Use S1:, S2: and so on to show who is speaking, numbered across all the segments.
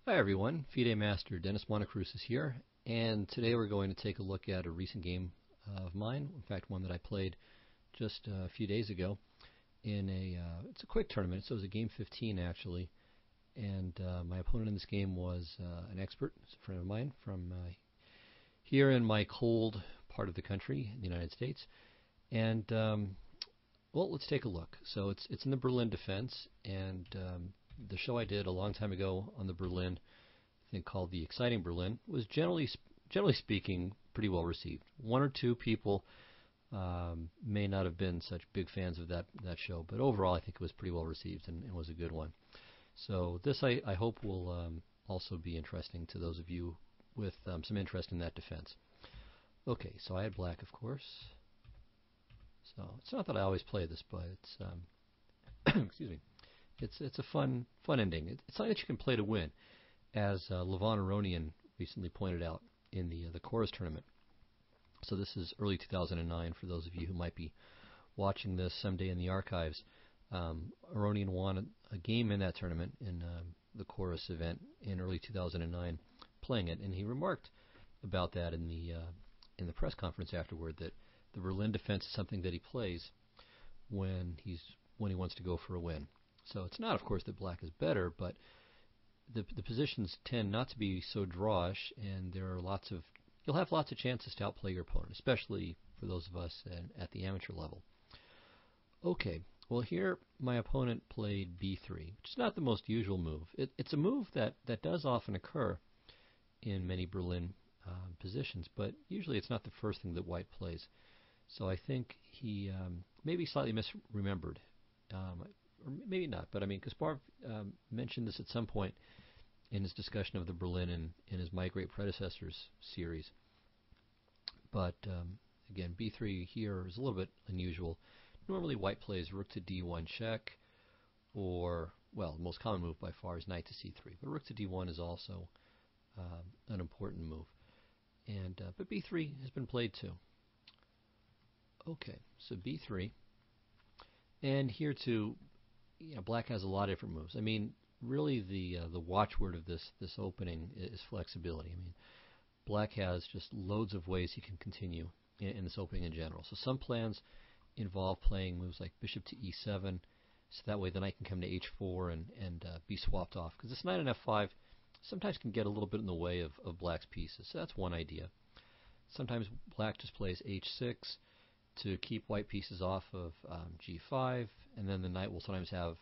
S1: Hi everyone, FIDE Master Dennis Monokroussos here, and today we're going to take a look at a recent game of mine. In fact, one that I played just a few days ago in it's a quick tournament, so it was a game 15 actually, and my opponent in this game was an expert. It's a friend of mine from here in my cold part of the country, in the United States, and well, let's take a look. So it's in the Berlin defense, and the show I did a long time ago on the Berlin, I think called The Exciting Berlin, was generally speaking pretty well received. One or two people may not have been such big fans of that show, but overall I think it was pretty well received and was a good one. So this I hope will also be interesting to those of you with some interest in that defense. Okay, so I had black, of course. So it's not that I always play this, but it's excuse me. It's a fun ending. It's something that you can play to win, as Levon Aronian recently pointed out in the chorus tournament. So this is early 2009 for those of you who might be watching this someday in the archives. Aronian won a game in that tournament in the chorus event in early 2009, playing it, and he remarked about that in the press conference afterward, that the Berlin defense is something that he plays when he wants to go for a win. So it's not, of course, that black is better, but the positions tend not to be so drawish, and there are you'll have lots of chances to outplay your opponent, especially for those of us at the amateur level. Okay, well here my opponent played b3, which is not the most usual move. It's a move that does often occur in many Berlin positions, but usually it's not the first thing that white plays. So I think he maybe slightly misremembered. Or maybe not, but I mean, Kasparov mentioned this at some point in his discussion of the Berlin in his My Great Predecessors series. But again, b3 here is a little bit unusual. Normally white plays rook to d1 check, or, well, the most common move by far is knight to c3. But rook to d1 is also an important move. And but b3 has been played too. Okay, so b3. And here too, black has a lot of different moves. I mean, really the watchword of this opening is flexibility. I mean, black has just loads of ways he can continue in this opening in general. So some plans involve playing moves like bishop to e7, so that way the knight can come to h4 and be swapped off. Because this knight on f5 sometimes can get a little bit in the way of black's pieces. So that's one idea. Sometimes black just plays h6 to keep white pieces off of g5, and then the knight will sometimes have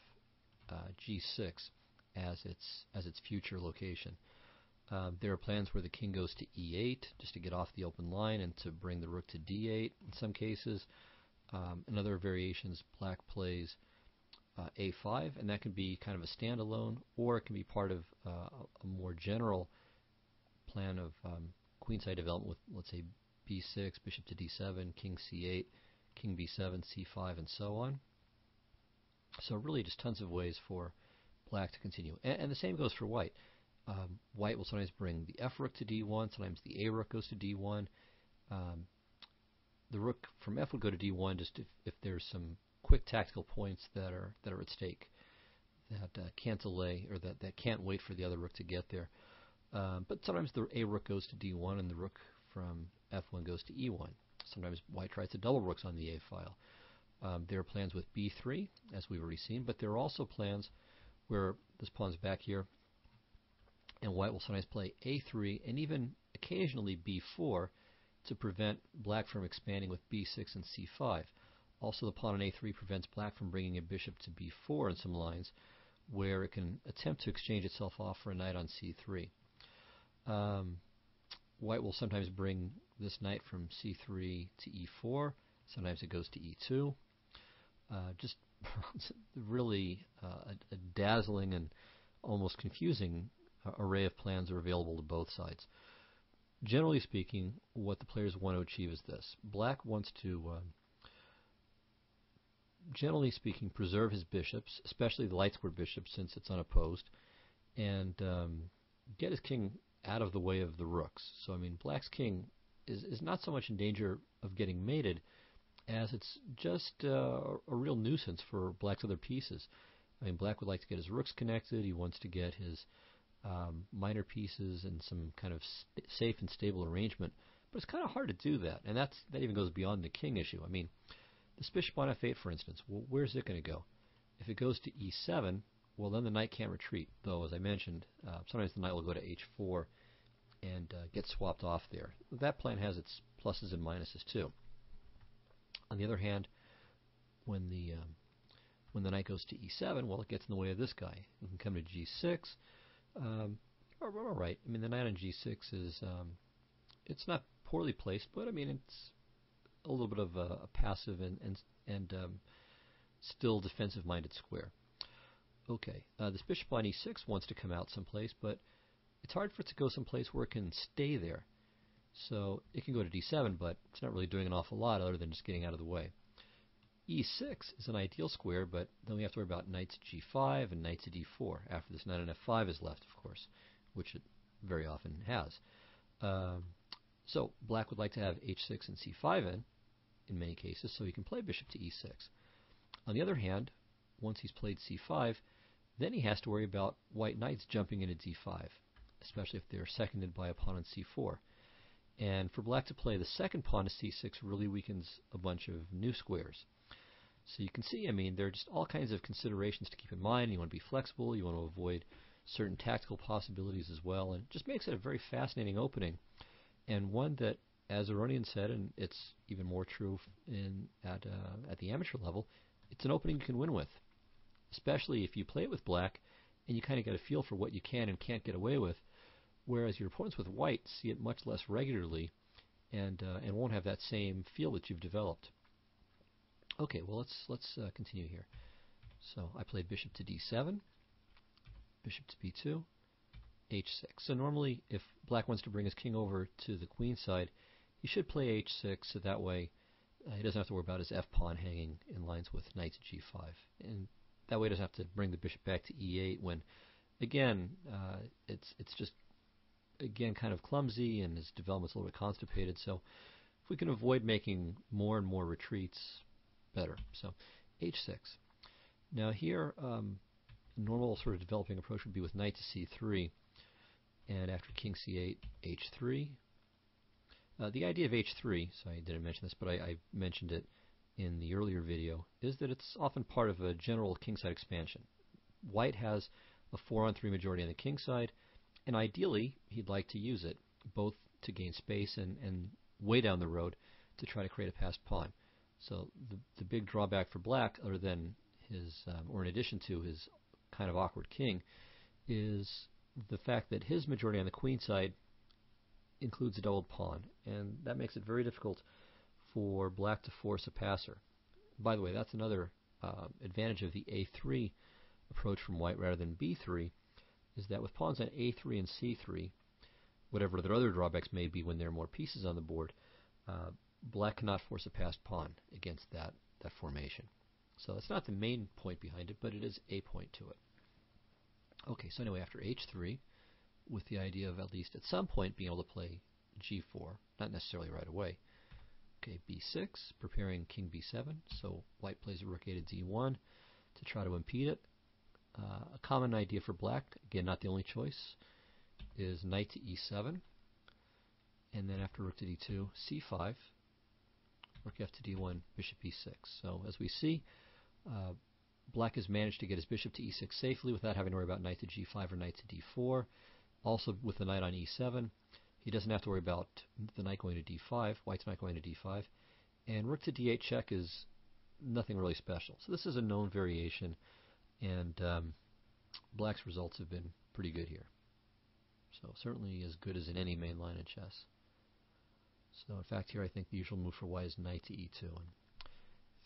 S1: g6 as its future location. There are plans where the king goes to e8 just to get off the open line and to bring the rook to d8 in some cases. In other variations, black plays a5, and that can be kind of a standalone, or it can be part of a more general plan of queenside development with, let's say, b6, bishop to d7, king c8, king b7, c5, and so on. So really just tons of ways for black to continue. And the same goes for white. White will sometimes bring the f rook to d1, sometimes the a rook goes to d1. The rook from f would go to d1 just if there's some quick tactical points that are at stake that can't delay, or that can't wait for the other rook to get there. But sometimes the a rook goes to d1 and the rook from f1 goes to e1. Sometimes white tries to double rooks on the a file. There are plans with b3, as we've already seen, but there are also plans where this pawn's back here, and white will sometimes play a3 and even occasionally b4 to prevent black from expanding with b6 and c5. Also, the pawn on a3 prevents black from bringing a bishop to b4 in some lines, where it can attempt to exchange itself off for a knight on c3. White will sometimes bring this knight from c3 to e4. Sometimes it goes to e2. Just really a dazzling and almost confusing array of plans are available to both sides. Generally speaking, what the players want to achieve is this. Black wants to, generally speaking, preserve his bishops, especially the light squared bishop since it's unopposed, and get his king out of the way of the rooks. So, I mean, black's king is not so much in danger of getting mated as it's just a real nuisance for black's other pieces. I mean, black would like to get his rooks connected. He wants to get his minor pieces and some kind of safe and stable arrangement. But it's kind of hard to do that, and that even goes beyond the king issue. I mean, this bishop on f8, for instance, well, where's it going to go? If it goes to e7, well, then the knight can't retreat. Though, as I mentioned, sometimes the knight will go to h4 and get swapped off there. That plan has its pluses and minuses too. On the other hand, when the knight goes to e7, well, it gets in the way of this guy. It can come to g6. All right. I mean, the knight on g6 is it's not poorly placed, but I mean it's a little bit of a passive and still defensive-minded square. Okay, this bishop on e6 wants to come out someplace, but it's hard for it to go someplace where it can stay there. So it can go to d7, but it's not really doing an awful lot other than just getting out of the way. e6 is an ideal square, but then we have to worry about knight to g5 and knight to d4 after this knight on f5 is left, of course, which it very often has. So black would like to have h6 and c5 in many cases, so he can play bishop to e6. On the other hand, once he's played c5, then he has to worry about white knights jumping into d5, especially if they're seconded by a pawn on c4. And for black to play the second pawn to c6 really weakens a bunch of new squares. So you can see, I mean, there are just all kinds of considerations to keep in mind. You want to be flexible, you want to avoid certain tactical possibilities as well, and it just makes it a very fascinating opening, and one that, as Aronian said, and it's even more true at the amateur level, it's an opening you can win with, especially if you play it with black and you kind of get a feel for what you can and can't get away with, whereas your opponents with white see it much less regularly and won't have that same feel that you've developed. Okay, well let's continue here. So I played bishop to d7, bishop to b2, h6. So normally, if black wants to bring his king over to the queen side, he should play h6, so that way he doesn't have to worry about his f-pawn hanging in lines with knight to g5. And that way he doesn't have to bring the bishop back to e8 when, again, it's just, again, kind of clumsy and his development's a little bit constipated. So if we can avoid making more and more retreats, better. So h6. Now here, a normal sort of developing approach would be with knight to c3, and after king c8, h3. The idea of h3, so I didn't mention this, but I mentioned it in the earlier video, is that it's often part of a general kingside expansion. White has a 4-on-3 majority on the king side, and ideally he'd like to use it, both to gain space and way down the road to try to create a passed pawn. So the big drawback for black, other than his, or in addition to his kind of awkward king, is the fact that his majority on the queen side includes a doubled pawn, and that makes it very difficult for black to force a passer. By the way, that's another advantage of the a3 approach from white rather than b3, is that with pawns on a3 and c3, whatever their other drawbacks may be when there are more pieces on the board, black cannot force a passed pawn against that formation. So that's not the main point behind it, but it is a point to it. Okay, so anyway, after h3, with the idea of at least at some point being able to play g4, not necessarily right away. Okay, b6, preparing king b7, so white plays a rook a to d1 to try to impede it. A common idea for black, again not the only choice, is knight to e7, and then after rook to d2, c5, rook f to d1, bishop e6. So as we see, black has managed to get his bishop to e6 safely without having to worry about knight to g5 or knight to d4. Also with the knight on e7, he doesn't have to worry about the knight going to d5, white's not going to d5, and rook to d8 check is nothing really special. So this is a known variation, and black's results have been pretty good here. So certainly as good as in any main line in chess. So in fact here I think the usual move for white is knight to e2, and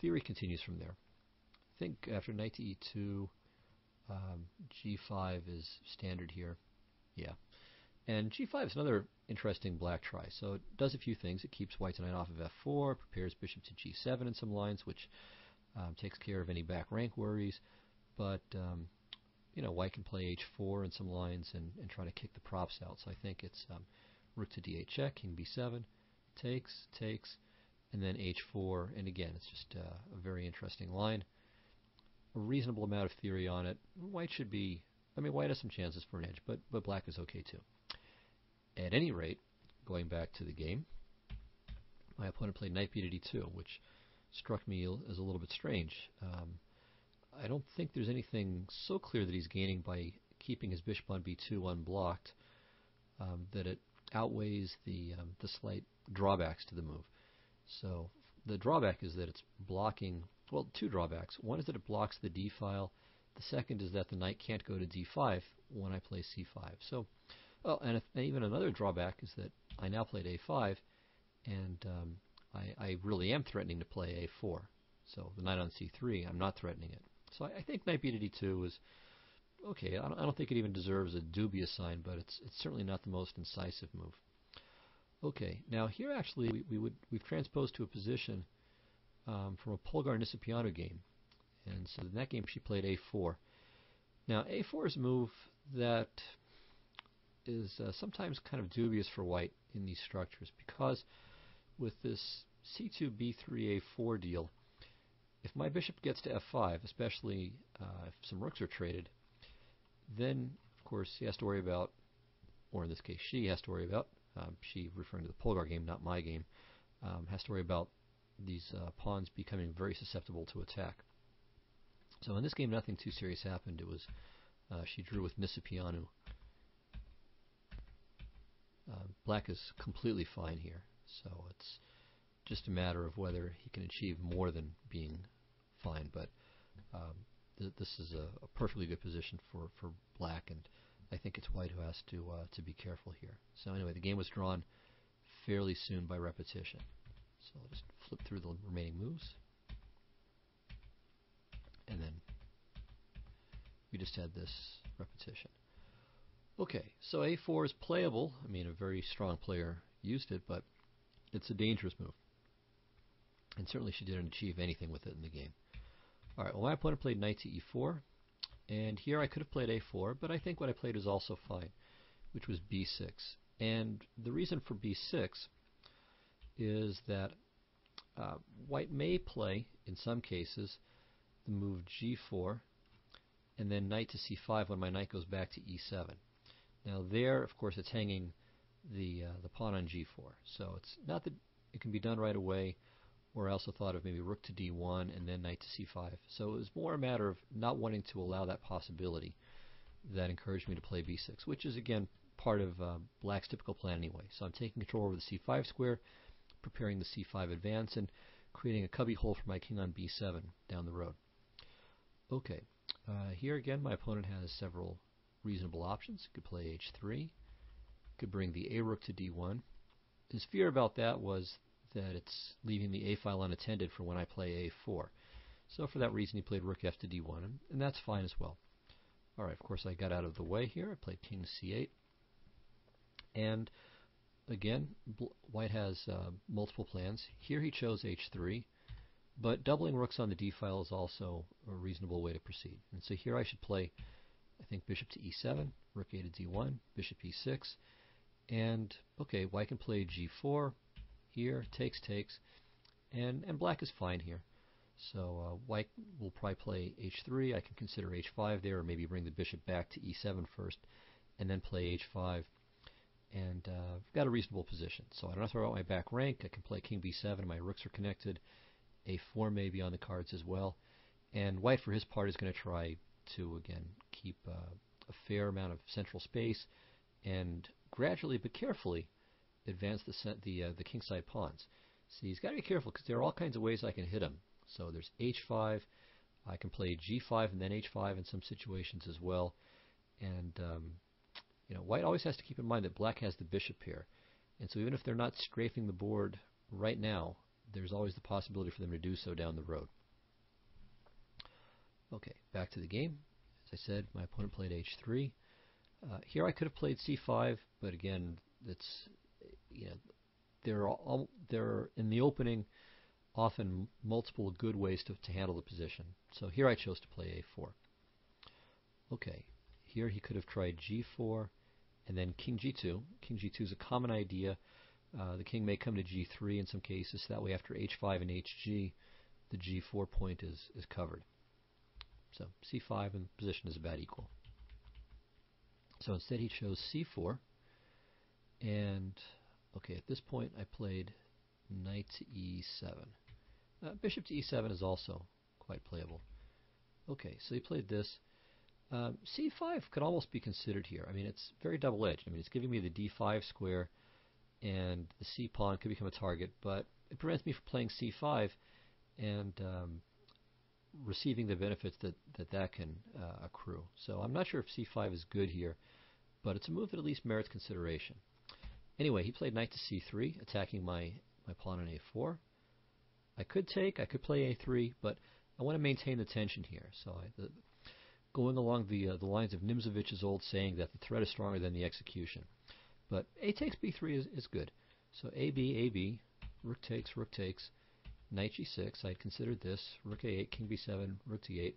S1: theory continues from there. I think after knight to e2, g5 is standard here. Yeah. And g5 is another interesting black try. So it does a few things. It keeps white's knight off of f4, prepares bishop to g7 in some lines, which takes care of any back rank worries. But, you know, white can play h4 in some lines and try to kick the props out. So I think it's rook to d8 check, king b7, takes, and then h4. And again, it's just a very interesting line. A reasonable amount of theory on it. White should be I mean, white has some chances for an edge, but black is okay too. At any rate, going back to the game, my opponent played knight b to d2, which struck me as a little bit strange. I don't think there's anything so clear that he's gaining by keeping his bishop on b2 unblocked that it outweighs the slight drawbacks to the move. So the drawback is that it's blocking, well, two drawbacks. One is that it blocks the d file. The second is that the knight can't go to d5 when I play c5. So, oh, and even another drawback is that I now played a5, and I really am threatening to play a4. So the knight on c3, I'm not threatening it. So I think knight b to d2 is okay. I don't think it even deserves a dubious sign, but it's certainly not the most incisive move. Okay, now here actually we've transposed to a position from a Polgar-Nisipianu game, and so in that game she played a4. Now a4 is a move that is sometimes kind of dubious for white in these structures, because with this c2 b3 a4 deal, if my bishop gets to f5, especially if some rooks are traded, then of course he has to worry about, or in this case she has to worry about, she referring to the Polgar game, not my game, has to worry about these pawns becoming very susceptible to attack. So in this game nothing too serious happened. It was she drew with Nisipianu. Black is completely fine here, so it's just a matter of whether he can achieve more than being fine, but this is a perfectly good position for black, and I think it's white who has to be careful here. So anyway, the game was drawn fairly soon by repetition. So I'll just flip through the remaining moves, and then we just had this repetition. Okay, so a4 is playable. I mean, a very strong player used it, but it's a dangerous move. And certainly she didn't achieve anything with it in the game. Alright, well my opponent played knight to e4, and here I could have played a4, but I think what I played is also fine, which was b6. And the reason for b6 is that white may play, in some cases, the move g4, and then knight to c5 when my knight goes back to e7. Now there, of course, it's hanging the pawn on g4, so it's not that it can be done right away, or I also thought of maybe rook to d1 and then knight to c5. So it was more a matter of not wanting to allow that possibility that encouraged me to play b6, which is, again, part of black's typical plan anyway. So I'm taking control over the c5 square, preparing the c5 advance, and creating a cubby hole for my king on b7 down the road. Okay, here again my opponent has several reasonable options. Could play h3, could bring the a rook to d1. His fear about that was that it's leaving the a file unattended for when I play a4. So for that reason he played rook f to d1, and that's fine as well. Alright, of course I got out of the way here. I played king c8. And again, white has multiple plans. Here he chose h3, but doubling rooks on the d file is also a reasonable way to proceed. And so here I should play, I think, bishop to e7, rook a to d1, bishop e6, and okay, white can play g4 here, takes, and black is fine here. So white will probably play h3. I can consider h5 there, or maybe bring the bishop back to e7 first, and then play h5. And I've got a reasonable position. So I don't have to throw out my back rank. I can play king b7, my rooks are connected. a4 may be on the cards as well. And white, for his part, is going to try to, again, keep a fair amount of central space and gradually but carefully advance the kingside pawns. See, he's got to be careful because there are all kinds of ways I can hit him. So there's h5, I can play g5 and then h5 in some situations as well. And white always has to keep in mind that black has the bishop here. And so even if they're not strafing the board right now, there's always the possibility for them to do so down the road. Okay, back to the game. As I said, my opponent played h3. Here I could have played c5, but again, it's there are in the opening often multiple good ways to handle the position. So here I chose to play a4. Okay, here he could have tried g4 and then king g2. King g2 is a common idea. The king may come to g3 in some cases, so that way after h5 and hg, the g4 point is covered. So c5 and position is about equal. So instead he chose c4, and okay, at this point I played knight to e7. Bishop to e7 is also quite playable. Okay, so he played this. c5 could almost be considered here. I mean, it's very double-edged. I mean, it's giving me the d5 square, and the c pawn could become a target, but it prevents me from playing c5 and receiving the benefits that can accrue. So I'm not sure if c5 is good here, but it's a move that at least merits consideration. Anyway, he played knight to c3, attacking my pawn on a4. I could play a3, but I want to maintain the tension here. So going along the lines of Nimzovich's old saying that the threat is stronger than the execution. But a takes b3 is good. So a b, rook takes, knight g6. I'd considered this, rook a8, king b7, rook d8.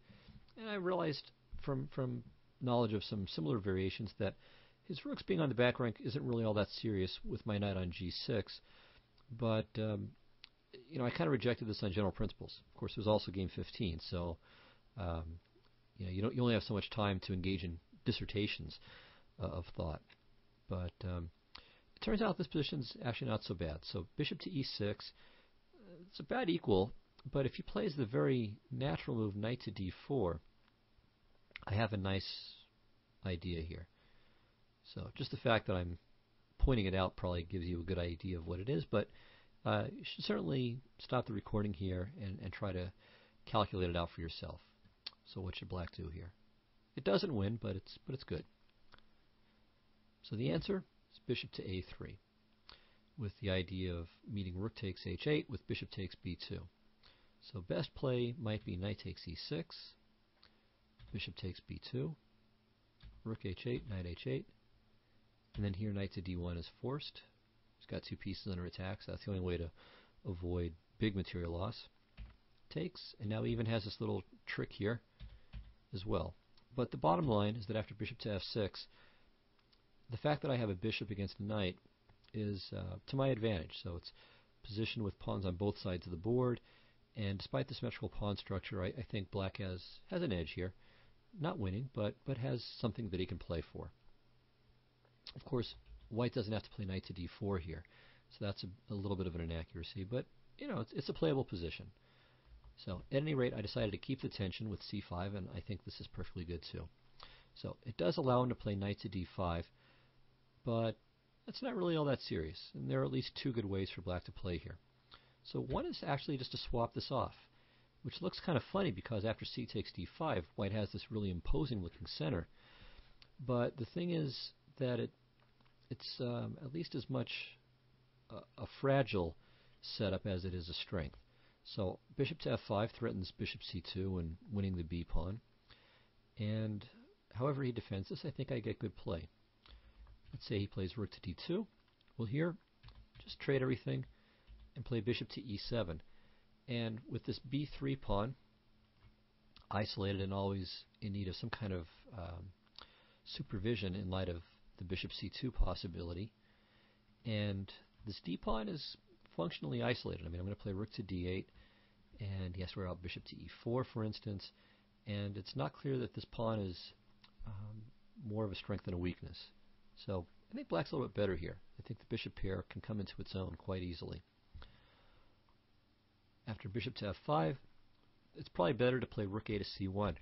S1: And I realized from knowledge of some similar variations that his rooks being on the back rank isn't really all that serious with my knight on g6. But I kind of rejected this on general principles. Of course, it was also game 15, so you only have so much time to engage in dissertations of thought. But it turns out this position's actually not so bad. So bishop to e6, it's a bad equal, but if he plays the very natural move knight to d4, I have a nice idea here. So just the fact that I'm pointing it out probably gives you a good idea of what it is, but you should certainly stop the recording here and try to calculate it out for yourself. So what should black do here? It doesn't win, but it's good. So the answer is bishop to a3, with the idea of meeting rook takes h8 with bishop takes b2. So best play might be knight takes e6, bishop takes b2, rook h8, knight h8, and then here knight to d1 is forced. He's got two pieces under attack, so that's the only way to avoid big material loss. Takes, and now he even has this little trick here as well. But the bottom line is that after bishop to f6, the fact that I have a bishop against a knight is to my advantage. So it's positioned with pawns on both sides of the board, and despite the symmetrical pawn structure, I think black has an edge here. Not winning, but has something that he can play for. Of course, white doesn't have to play knight to d4 here, so that's a little bit of an inaccuracy, but it's a playable position. So at any rate, I decided to keep the tension with c5, and I think this is perfectly good too. So it does allow him to play knight to d5, but that's not really all that serious, and there are at least two good ways for black to play here. So one is actually just to swap this off, which looks kind of funny because after c takes d5, white has this really imposing looking center. But the thing is that it's at least as much a fragile setup as it is a strength. So bishop to f5 threatens bishop c2 and winning the b pawn. And however he defends this, I think I get good play. Let's say he plays rook to d2. Well, here, just trade everything and play bishop to e7. And with this b3 pawn isolated and always in need of some kind of supervision in light of the bishop c2 possibility, and this d pawn is functionally isolated. I mean, I'm going to play rook to d8, and he has to wear out bishop to e4, for instance, and it's not clear that this pawn is more of a strength than a weakness. So I think black's a little bit better here. I think the bishop pair can come into its own quite easily. After bishop to f5, it's probably better to play rook a to c1,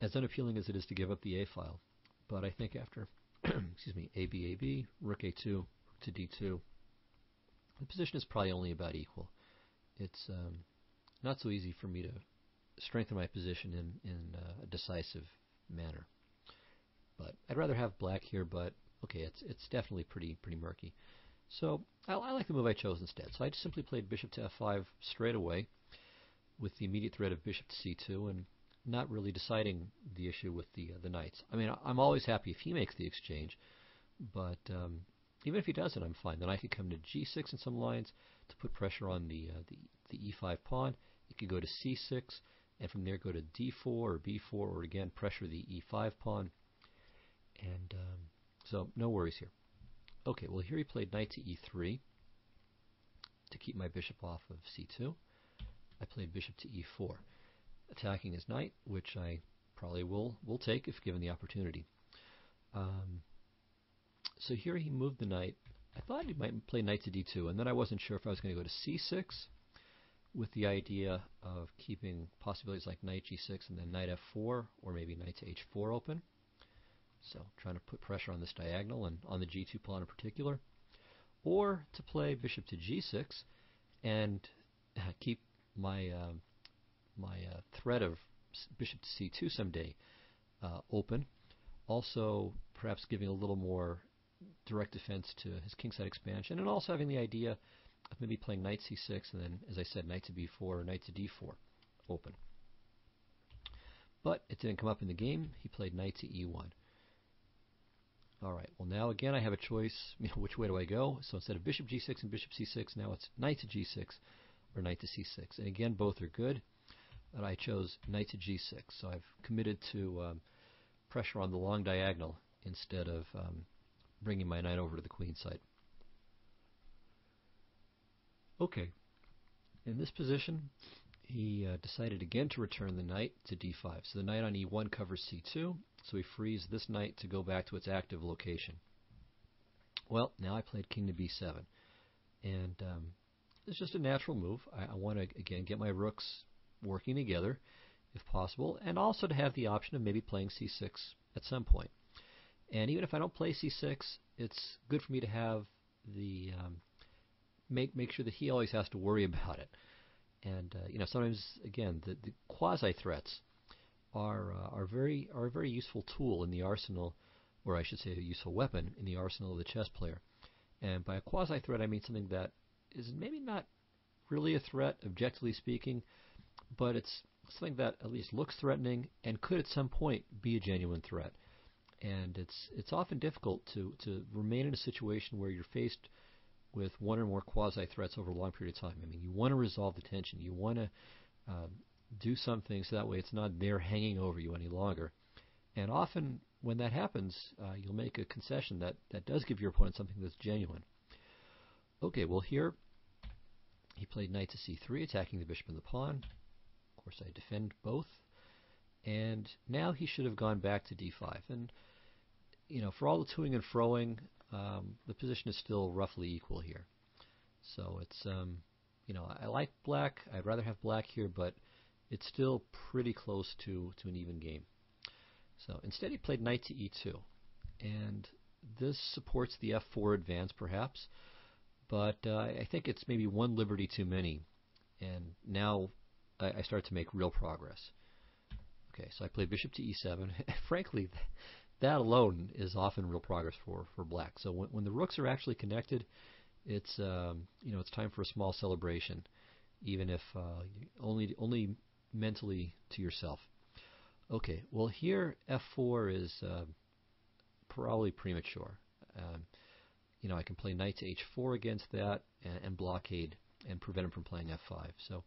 S1: as unappealing as it is to give up the a file. But I think after excuse me, ab, rook a2, rook to d2, the position is probably only about equal. It's not so easy for me to strengthen my position in a decisive manner. But I'd rather have black here, but okay, it's definitely pretty murky. So I like the move I chose instead. So I just simply played bishop to f5 straight away with the immediate threat of bishop to c2 and not really deciding the issue with the knights. I mean, I'm always happy if he makes the exchange, but even if he doesn't, I'm fine. Then I could come to g6 in some lines to put pressure on the e5 pawn. It could go to c6, and from there go to d4 or b4, or again pressure the e5 pawn. And so no worries here. Okay, well here he played knight to e3 to keep my bishop off of c2. I played bishop to e4, attacking his knight, which I probably will take if given the opportunity. So here he moved the knight. I thought he might play knight to d2, and then I wasn't sure if I was going to go to c6 with the idea of keeping possibilities like knight g6 and then knight f4, or maybe knight to h4 open. So trying to put pressure on this diagonal and on the g2 pawn in particular. Or to play bishop to g6 and keep my threat of bishop to c2 someday open. Also, perhaps giving a little more direct defense to his kingside expansion, and also having the idea of maybe playing knight c6 and then, as I said, knight to b4 or knight to d4 open. But it didn't come up in the game. He played knight to e1. All right, well now again I have a choice, which way do I go? So instead of bishop g6 and bishop c6, now it's knight to g6 or knight to c6. And again, both are good, but I chose knight to g6. So I've committed to pressure on the long diagonal instead of bringing my knight over to the queen side. Okay, in this position, he decided again to return the knight to d5. So the knight on e1 covers c2, so he frees this knight to go back to its active location. Well, now I played king to b7, and it's just a natural move. I want to, again, get my rooks working together, if possible, and also to have the option of maybe playing c6 at some point. And even if I don't play c6, it's good for me to have the make sure that he always has to worry about it. And sometimes again the quasi threats are a very useful tool in the arsenal, or I should say a useful weapon in the arsenal of the chess player. And by a quasi threat I mean something that is maybe not really a threat objectively speaking, but it's something that at least looks threatening and could at some point be a genuine threat. And it's often difficult to remain in a situation where you're faced with one or more quasi-threats over a long period of time. I mean, you want to resolve the tension. You want to do something so that way it's not there hanging over you any longer. And often when that happens, you'll make a concession that does give your opponent something that's genuine. Okay, well here he played knight to c3, attacking the bishop and the pawn. Of course, I defend both. And now he should have gone back to d5. And for all the toing and froing, the position is still roughly equal here. So it's, I like black. I'd rather have black here, but it's still pretty close to an even game. So instead he played knight to e2. And this supports the f4 advance, perhaps. But I think it's maybe one liberty too many. And now I start to make real progress. Okay, so I played bishop to e7. Frankly, that alone is often real progress for black. So when the rooks are actually connected, it's it's time for a small celebration, even if only mentally to yourself. Okay, well here f4 is probably premature. I can play knight to h4 against that and blockade and prevent him from playing f5. So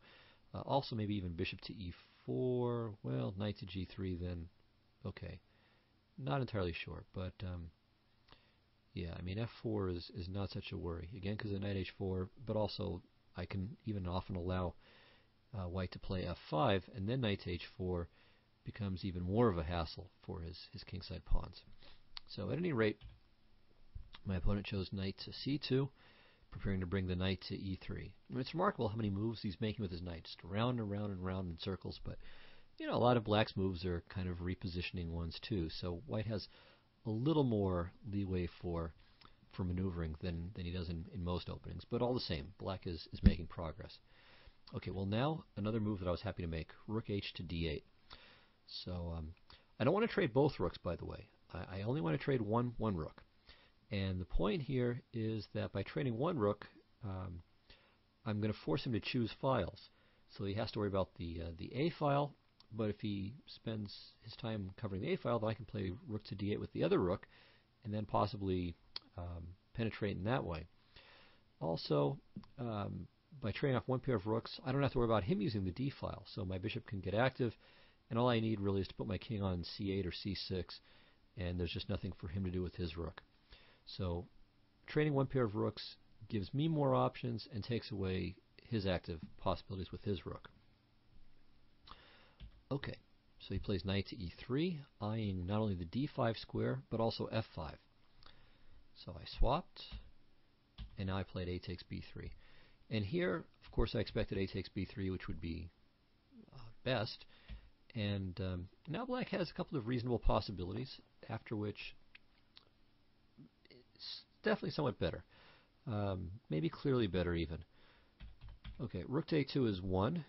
S1: also maybe even bishop to e4. Well, knight to g3 then. Okay. Not entirely sure, but yeah, I mean f4 is not such a worry. Again, because of knight h4, but also I can even often allow white to play f5, and then knight to h4 becomes even more of a hassle for his kingside pawns. So at any rate, my opponent chose knight to c2, preparing to bring the knight to e3. I mean, it's remarkable how many moves he's making with his knight, just round and round and round in circles, but a lot of black's moves are kind of repositioning ones too, so white has a little more leeway for maneuvering than he does in most openings, but all the same, black is making progress. Okay, well now another move that I was happy to make, rook h to d8. So I don't want to trade both rooks, by the way. I only want to trade one rook. And the point here is that by trading one rook, I'm going to force him to choose files. So he has to worry about the A file, but if he spends his time covering the A file, then I can play rook to d8 with the other rook, and then possibly penetrate in that way. Also, by trading off one pair of rooks, I don't have to worry about him using the D file, so my bishop can get active, and all I need really is to put my king on c8 or c6, and there's just nothing for him to do with his rook. So trading one pair of rooks gives me more options and takes away his active possibilities with his rook. Okay, So he plays knight to e3, eyeing not only the d5 square, but also f5. So I swapped, and now I played a takes b3. And here, of course, I expected a takes b3, which would be best. And now black has a couple of reasonable possibilities, after which it's definitely somewhat better. Maybe clearly better even. Okay, rook to a2 is 1,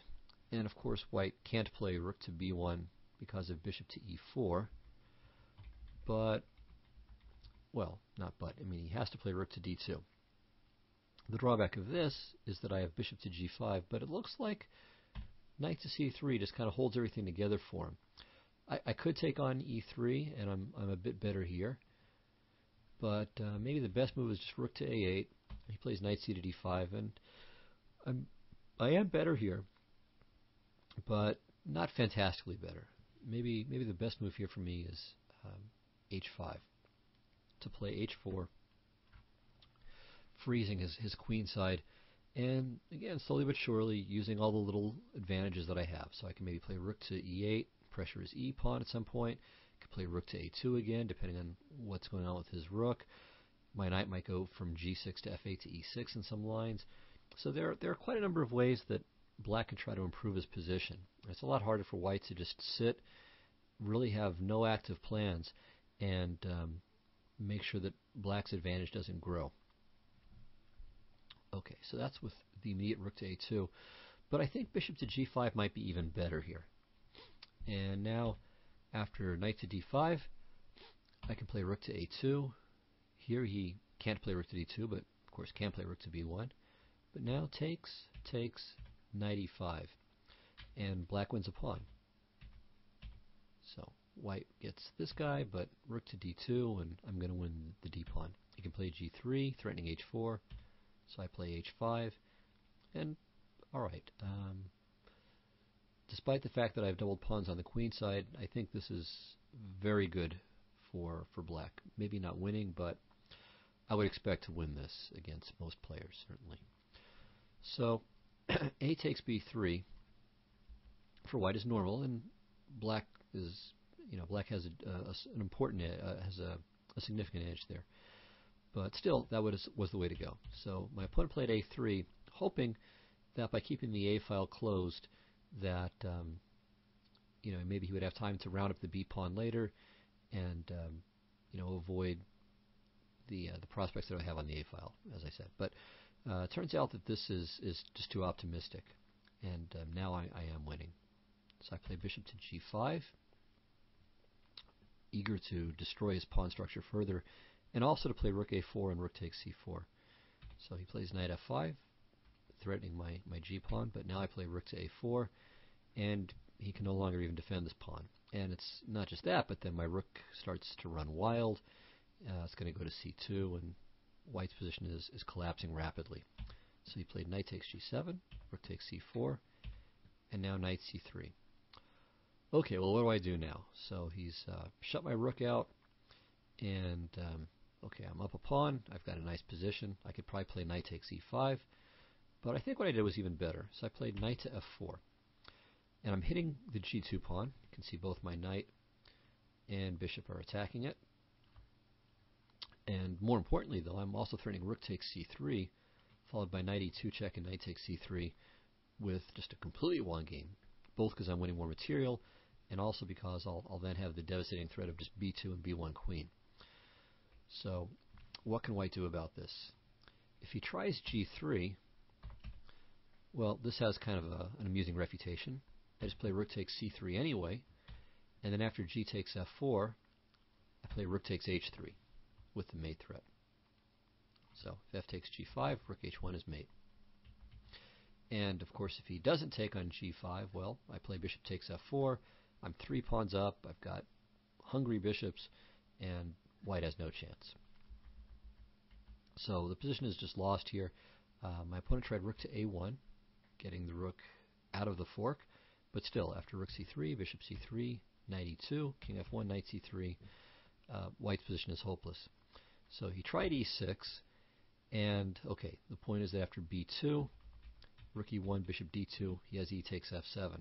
S1: and of course white can't play rook to b1 because of bishop to e4. But, well, not but, I mean he has to play rook to d2. The drawback of this is that I have bishop to g5, but it looks like knight to c3 just kind of holds everything together for him. I could take on e3, and I'm a bit better here. But maybe the best move is just rook to a8. He plays knight c to d5, and I am better here, but not fantastically better. Maybe the best move here for me is h5 to play h4, freezing his queen side, and again slowly but surely using all the little advantages that I have. So I can maybe play rook to e8, pressure his e pawn at some point. I could play rook to a2 again, depending on what's going on with his rook. My knight might go from g6 to f8 to e6 in some lines. So there are quite a number of ways that black can try to improve his position. It's a lot harder for white to just sit, really have no active plans, and make sure that black's advantage doesn't grow. Okay, so that's with the immediate rook to a2. But I think bishop to g5 might be even better here. And now, after knight to d5, I can play rook to a2. Here he can't play rook to d2, but of course can play rook to b1. But now takes, knight e5, and black wins a pawn. So white gets this guy, but rook to d2, and I'm going to win the d pawn. He can play g3, threatening h4, so I play h5, and alright. Despite the fact that I have doubled pawns on the queen side, I think this is very good for black. Maybe not winning, but I would expect to win this against most players, certainly. So a takes b3 for white is normal, and black is, black has an important has a significant edge there. But still, that was the way to go. So my opponent played a3, hoping that by keeping the a file closed, that maybe he would have time to round up the b pawn later, and avoid the prospects that I have on the a file, as I said. But it turns out that this is just too optimistic, and now I am winning. So I play bishop to g5, eager to destroy his pawn structure further, and also to play rook a4 and rook takes c4. So he plays knight f5, threatening my g pawn, but now I play rook to a4, and he can no longer even defend this pawn. And it's not just that, but then my rook starts to run wild. It's going to go to c2, and white's position is collapsing rapidly. So he played knight takes g7, rook takes c4, and now knight c3. Okay, well, what do I do now? So he's shut my rook out, and okay, I'm up a pawn. I've got a nice position. I could probably play knight takes e5, but I think what I did was even better. So I played knight to f4, and I'm hitting the g2 pawn. You can see both my knight and bishop are attacking it. And more importantly, though, I'm also threatening rook takes c3, followed by knight e2 check and knight takes c3 with just a completely won game, both because I'm winning more material, and also because I'll then have the devastating threat of just b2 and b1 queen. So what can white do about this? If he tries g3, well, this has kind of an amusing refutation. I just play rook takes c3 anyway, and then after g takes f4, I play rook takes h3 with the mate threat. So if f takes g5, rook h1 is mate. And of course, if he doesn't take on g5, well, I play bishop takes f4. I'm 3 pawns up. I've got hungry bishops, and white has no chance. So the position is just lost here. My opponent tried rook to a1, getting the rook out of the fork, but still, after rook c3, bishop c3, knight e2, king f1, knight c3, white's position is hopeless. So he tried e6, and okay, the point is that after b2, rook e1, bishop d2, he has e takes f7.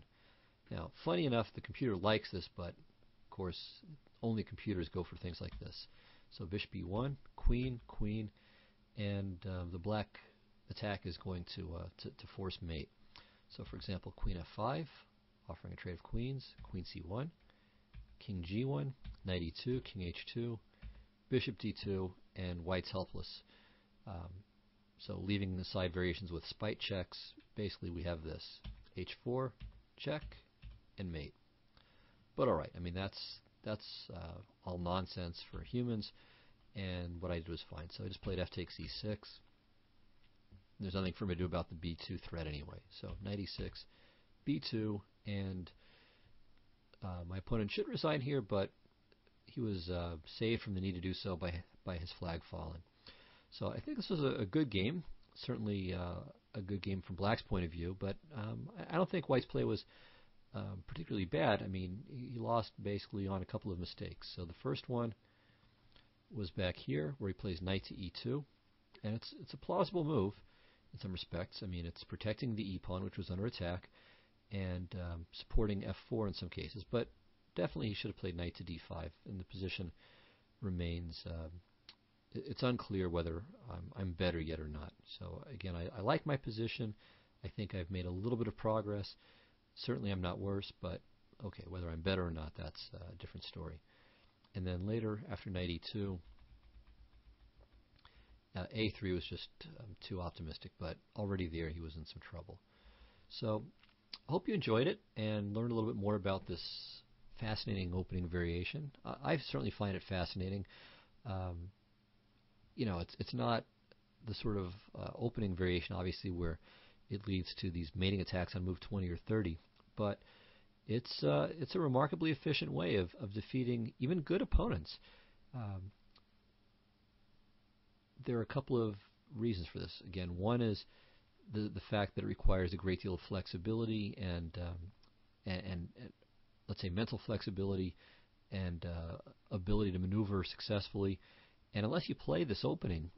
S1: Now, funny enough, the computer likes this, but of course, only computers go for things like this. So bishop b1, queen, queen, and the black attack is going to force mate. So for example, queen f5, offering a trade of queens, queen c1, king g1, knight e2, king h2, bishop d2, and white's helpless. So leaving aside variations with spite checks, basically we have this: h4, check, and mate. But alright, I mean that's all nonsense for humans, and what I did was fine. So I just played f takes e6. There's nothing for me to do about the b2 threat anyway. So knight e6, b2, and my opponent should resign here, but he was saved from the need to do so by his flag falling. So I think this was a good game, certainly a good game from Black's point of view, but I don't think White's play was particularly bad. I mean, he lost basically on a couple of mistakes. So the first one was back here, where he plays knight to e2, and it's a plausible move in some respects. I mean, it's protecting the e-pawn, which was under attack, and supporting f4 in some cases, but definitely he should have played knight to d5, and the position remains it's unclear whether I'm better yet or not. So again, I like my position. I think I've made a little bit of progress. Certainly I'm not worse, but okay, whether I'm better or not, that's a different story. And then later, after knight e2, a3 was just too optimistic, but already there he was in some trouble. So I hope you enjoyed it and learned a little bit more about this fascinating opening variation. I certainly find it fascinating. You know, it's not the sort of opening variation, obviously, where it leads to these mating attacks on move 20 or 30, but it's a remarkably efficient way of defeating even good opponents. There are a couple of reasons for this. Again, one is the fact that it requires a great deal of flexibility and let's say mental flexibility and ability to maneuver successfully. And unless you play this opening,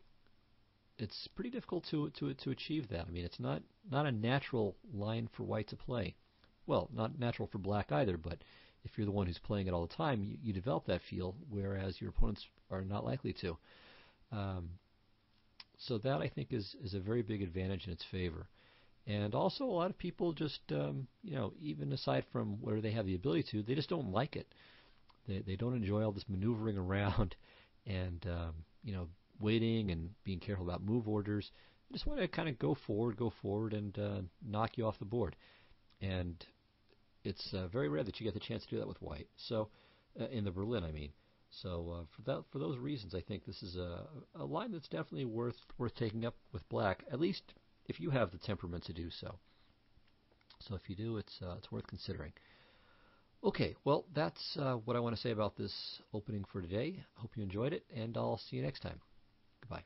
S1: it's pretty difficult to achieve that. I mean, it's not a natural line for White to play. Well, not natural for Black either, but if you're the one who's playing it all the time, you develop that feel, whereas your opponents are not likely to. So that, I think, is a very big advantage in its favor. And also, a lot of people just, you know, even aside from whether they have the ability to, they just don't like it. They don't enjoy all this maneuvering around and you know, waiting and being careful about move orders. They just want to kind of go forward, and knock you off the board. And it's very rare that you get the chance to do that with White. So, in the Berlin, I mean. So for those reasons, I think this is a line that's definitely worth taking up with Black, at least if you have the temperament to do so. So if you do, it's worth considering. Okay, well, that's what I want to say about this opening for today. Hope you enjoyed it, and I'll see you next time. Goodbye.